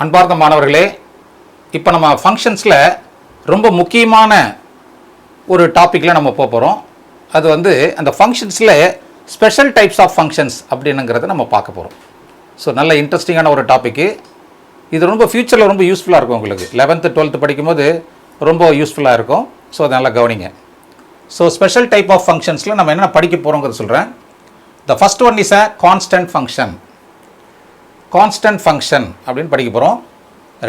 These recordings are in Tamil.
அன்பார்ந்த மாணவர்களே, இப்போ நம்ம ஃபங்க்ஷன்ஸில் ரொம்ப முக்கியமான ஒரு டாப்பிக்கில் நம்ம போகிறோம். அது வந்து அந்த ஃபங்க்ஷன்ஸில் ஸ்பெஷல் டைப்ஸ் ஆஃப் ஃபங்க்ஷன்ஸ் அப்படின்னுங்கிறத நம்ம பார்க்க போகிறோம். ஸோ நல்ல இன்ட்ரெஸ்டிங்கான ஒரு டாப்பிக்கு. இது ரொம்ப ஃப்யூச்சரில் ரொம்ப யூஸ்ஃபுல்லாக இருக்கும். உங்களுக்கு 11th 12th படிக்கும்போது ரொம்ப யூஸ்ஃபுல்லாக இருக்கும். ஸோ அதை நல்லா கவனிங்க. ஸோ ஸ்பெஷல் டைப் ஆஃப் ஃபங்க்ஷன்ஸில் நம்ம என்ன படிக்க போகிறோங்கிறத சொல்கிறேன். The first one is a constant function. Constant function அப்படின்னு படிக்க போகிறோம்.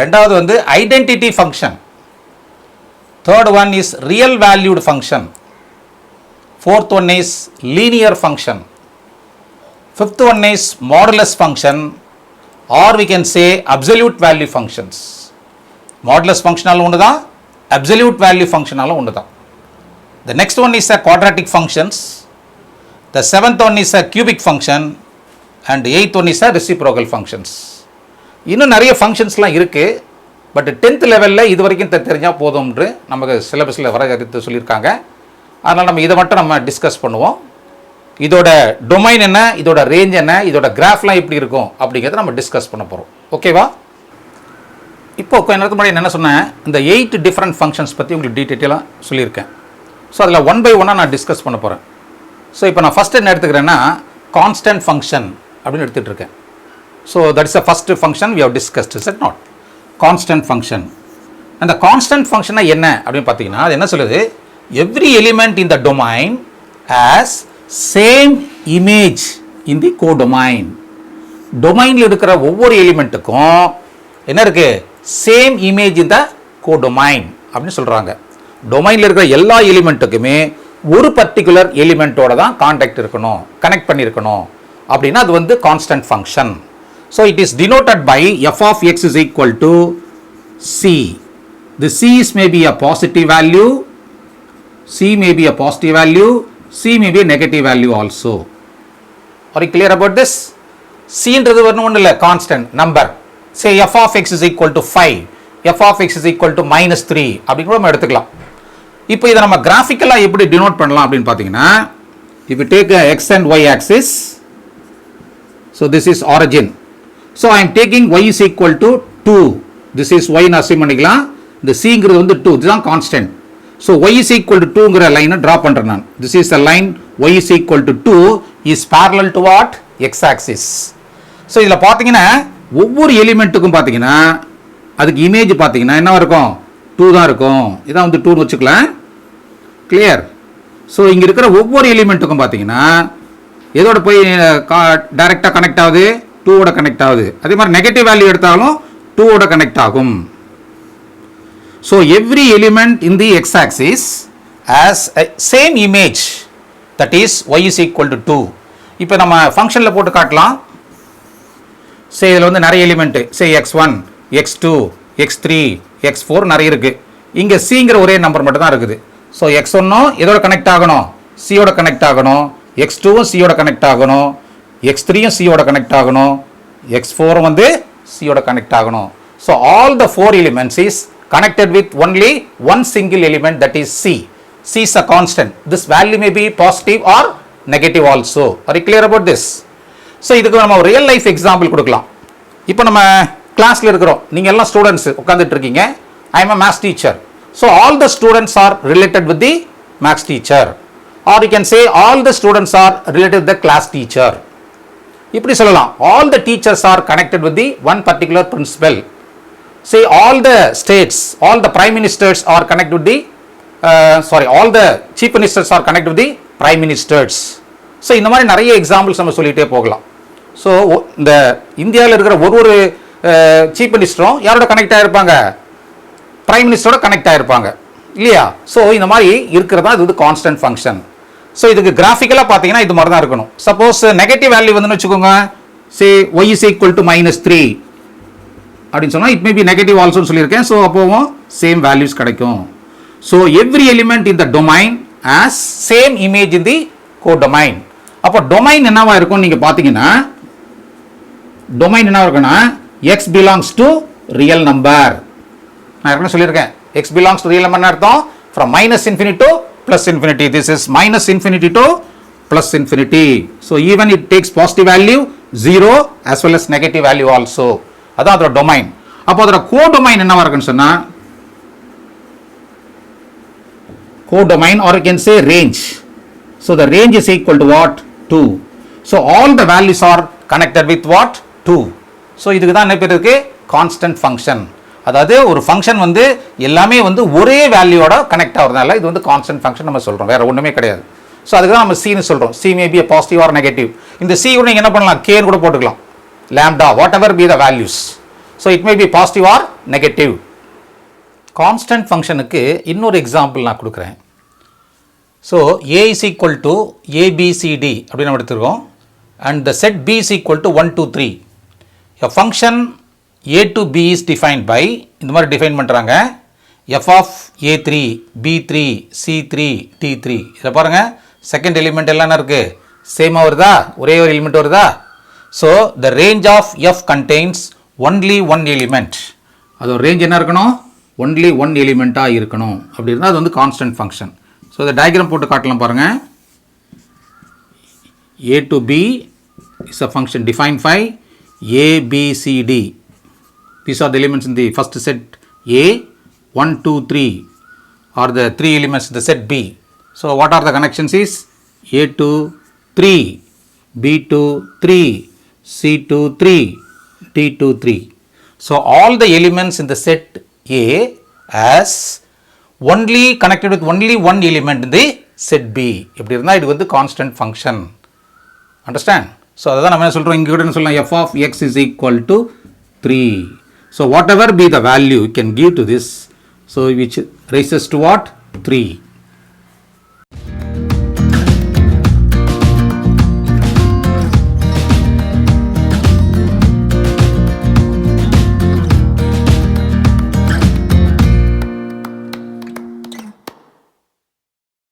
ரெண்டாவது வந்து identity function. Third one is real valued function. Fourth one is linear function. Fifth one is modulus function, or we can say absolute value functions. Modulus ஃபங்க்ஷனாலும் ஒன்று தான், அப்சல்யூட் வேல்யூ ஃபங்க்ஷனாலும் ஒன்று தான். The next one is a quadratic functions. The seventh one is a cubic function and eighth one is a reciprocal functions. இன்னும் நிறைய ஃபங்க்ஷன்ஸ்லாம் இருக்குது. பட் 10th லெவலில் இது வரைக்கும் தெரிஞ்சால் போதும்ன்று நமக்கு சிலபஸில் வரையறுத்து சொல்லியிருக்காங்க. அதனால் நம்ம இதை மட்டும் நம்ம டிஸ்கஸ் பண்ணுவோம். இதோட டொமைன் என்ன, இதோட ரேஞ்ச் என்ன, இதோட கிராஃப்லாம் எப்படி இருக்கும் அப்படிங்கிறத நம்ம டிஸ்கஸ் பண்ண போகிறோம். ஓகேவா? இப்போ கொஞ்ச நேரத்துக்கு முன்னாடி என்ன சொன்னேன், இந்த 8 டிஃப்ரெண்ட் ஃபங்க்ஷன்ஸ் பற்றி உங்களுக்கு டீட்டெயிலாக சொல்லியிருக்கேன். ஸோ அதில் ஒன் பை ஒன்னாக நான் டிஸ்கஸ் பண்ண போகிறேன். ஸோ இப்போ நான் ஃபஸ்ட்டு என்ன எடுத்துக்கிறேன்னா கான்ஸ்டன்ட் ஃபங்க்ஷன் அப்படின்னு எடுத்துகிட்டு இருக்கேன். So that is a first function we have discussed. Is it not? Constant function. அந்த கான்ஸ்டன்ட் ஃபங்க்ஷனா என்ன அப்படின்னு பார்த்தீங்கன்னா, அது என்ன சொல்லுது, every element in the domain has same image in the codomain. டொமைனில் இருக்கிற ஒவ்வொரு எலிமெண்ட்டுக்கும் என்ன இருக்குது, same image in the codomain அப்படின்னு சொல்கிறாங்க. டொமைனில் இருக்கிற எல்லா எலிமெண்ட்டுக்குமே ஒரு பர்டிகுலர் எலிமெண்ட்டோட தான் கான்டாக்ட் இருக்கணும், கனெக்ட் பண்ணியிருக்கணும். அப்படின்னா அது வந்து constant function. So it is denoted by f of X is equal to c. The c's may be a positive value, c may be a positive value, c may be a negative value also. Are you clear about this? சின்றது வரணும் ஒன்றும் இல்லை, constant number. Say f of X is equal to 5, f of X is equal to -3 அப்படின்னு கூட நம்ம எடுத்துக்கலாம். இப்போ இதை நம்ம கிராஃபிக்கலாக எப்படி டினோட் பண்ணலாம் அப்படின்னு பார்த்தீங்கன்னா, if you take x and y axis, so this is origin, so I am taking y is equal to 2, this is y ன்னு அசைன் பண்ணிக்கலாம். இந்த c-ங்கிறது வந்து 2, இதுதான் constant. so y is equal to 2ங்கிற லைனை ட்ரா பண்ணுறேன் நான். this is the line y is equal to 2 is parallel to what? x axis. so இதில் பார்த்தீங்கன்னா ஒவ்வொரு எலிமெண்ட்டுக்கும் பார்த்தீங்கன்னா அதுக்கு இமேஜ் பார்த்தீங்கன்னா என்ன இருக்கும், 2 தான் இருக்கும். இதான் வந்து 2ன்னு வச்சுக்கலாம். கிளியர்? ஸோ இங்கே இருக்கிற ஒவ்வொரு எலிமெண்ட்டுக்கும் பார்த்தீங்கன்னா எதோட போய் டைரெக்டாக கனெக்ட் ஆகுது, 2ஓட கனெக்ட் ஆகுது. அதே மாதிரி நெகட்டிவ் வேல்யூ எடுத்தாலும் 2ஓட கனெக்ட் ஆகும். So every element in the X axis as same image, that is y is equal to 2. இப்போ நம்ம ஃபங்க்ஷனில் போட்டு காட்டலாம். சே இதில் வந்து நிறைய எலிமெண்ட்டு, சே x1, x2, x3, x4 நிறைய இருக்குது. இங்கே சிங்கிற ஒரே நம்பர் மட்டும் தான் இருக்குது. ஸோ x1ம் எதோட கனெக்ட் ஆகணும், சியோட கனெக்ட் ஆகணும். x2ம் சியோட கனெக்ட் ஆகணும். x3யும் சியோட கனெக்ட் ஆகணும். x4ம் வந்து சியோட கனெக்ட் ஆகணும். So all the 4 elements is connected with only one single element, that is c. c is a constant. This value may be positive or negative also. Are you clear about this? So இதுக்கு நம்ம ஒரு ரியல் லைஃப் எக்ஸாம்பிள் கொடுக்கலாம். இப்போ நம்ம கிளாஸில் இருக்கிறோம், நீங்கள் எல்லாம் ஸ்டூடெண்ட்ஸ் உட்காந்துட்டு இருக்கீங்க. I am a maths teacher. So all the students are related with the maths teacher, or you can say all the students are related with the class teacher. இப்படி சொல்லலாம். All the teachers are connected with the one particular principal. Say all the states, all the prime ministers are connect with the all the chief ministers are connect with the prime ministers. So இந்த மாதிரி நிறைய எக்ஸாம்பிள்ஸ் நம்ம சொல்லிகிட்டே போகலாம். ஸோ இந்த இந்தியாவில் இருக்கிற ஒரு சீஃப் மினிஸ்டரும் யாரோட கனெக்ட் ஆகிருப்பாங்க, பிரைம் மினிஸ்டரோட கனெக்ட் ஆகிருப்பாங்க இல்லையா? ஸோ இந்த மாதிரி இருக்கிறதா இது வந்து கான்ஸ்டன்ட் ஃபங்க்ஷன். ஸோ இதுக்கு கிராஃபிக்கலாக பார்த்தீங்கன்னா இது மாதிரி தான் இருக்கணும். சப்போஸ் நெகட்டிவ் வேல்யூ வந்துன்னு வச்சுக்கோங்க, சே y is equal to -3 அப்படின்னு சொன்னால் இட் மே பி நெகட்டிவ் ஆல்சோன்னு சொல்லியிருக்கேன். ஸோ அப்போவும் சேம் வேல்யூஸ் கிடைக்கும். So every element in the domain has same image in the codomain. அப்போ டொமைன் என்னவா இருக்கும் நீங்கள் பார்த்தீங்கன்னா, டொமைன் என்ன இருக்குன்னா x belongs to real number. நான் ஏற்கனவே சொல்லியிருக்கேன், x belongs to real number அர்த்தம் from -infinity to +infinity. This is -infinity to +infinity. So even it takes positive value 0 as well as negative value also. அதான் அதோட டொமைன். அப்போ அதோட கோடொமைன் என்னவா இருக்குன்னு சொன்னால் codomain, or you can say range. So the range is equal to what? 2. So all the values are connected with what? 2. So இதுக்கு தான் என்ன பேர் இருக்கு? Constant function. அதாவது ஒரு ஃபங்க்ஷன் வந்து எல்லாமே வந்து ஒரே வேல்யூவோட கனெக்ட் ஆகிறதுனால இது வந்து கான்ஸ்டன்ட் ஃபங்க்ஷன் நம்ம சொல்கிறோம், வேற ஒன்றுமே கிடையாது. ஸோ அதுக்கு தான் நம்ம சின்னு சொல்கிறோம். C may be a positive or negative. இந்த சி கூட நீங்கள் என்ன பண்ணலாம், கேன்னு கூட போட்டுக்கலாம், lambda, whatever be the values. So it may be positive or negative. Constant ஃபங்க்ஷனுக்கு இன்னொரு எக்ஸாம்பிள் நான் கொடுக்குறேன். So A is equal to A B C D அப்படின்னு நம்ம எடுத்துருக்கோம். And the set B is equal to 1 2 3. A function A to B is defined by, இந்த மாதிரி டிஃபைன் பண்ணுறாங்க, எஃப் ஆஃப் ஏ3 பி3 சி3 டி3. இதில் பாருங்கள், செகண்ட் எலிமெண்ட் எல்லாம் என்ன இருக்குது, சேமாக வருதா, ஒரே ஒரு எலிமெண்ட் வருதா. So the range of F contains only one element. அதோட ரேஞ்ச் என்ன இருக்கணும், ஒன்லி ஒன் எலிமெண்ட்டாக இருக்கணும். அப்படி இருந்தால் அது வந்து கான்ஸ்டன்ட் ஃபங்க்ஷன். ஸோ இந்த டயக்ராம் போட்டு காட்டலாம் பாருங்கள். A to B is a function defined by A, B, C, D. These are the elements in the first set A. 1 2 3 are the three elements in the set B. So what are the connections is A to 3, B to 3, C to 3, D to 3. So all the elements in the set A as only connected with only one element in the set B. இப்படி இருந்தால் இது வந்து கான்ஸ்டன்ட் ஃபங்க்ஷன். அண்டர்ஸ்டாண்ட்? ஸோ அதான் நம்ம என்ன சொல்கிறோம், இங்கே கூட என்ன சொல்லலாம், F of X is equal to 3. So whatever be the value you can give to this, so which rises to what, 3.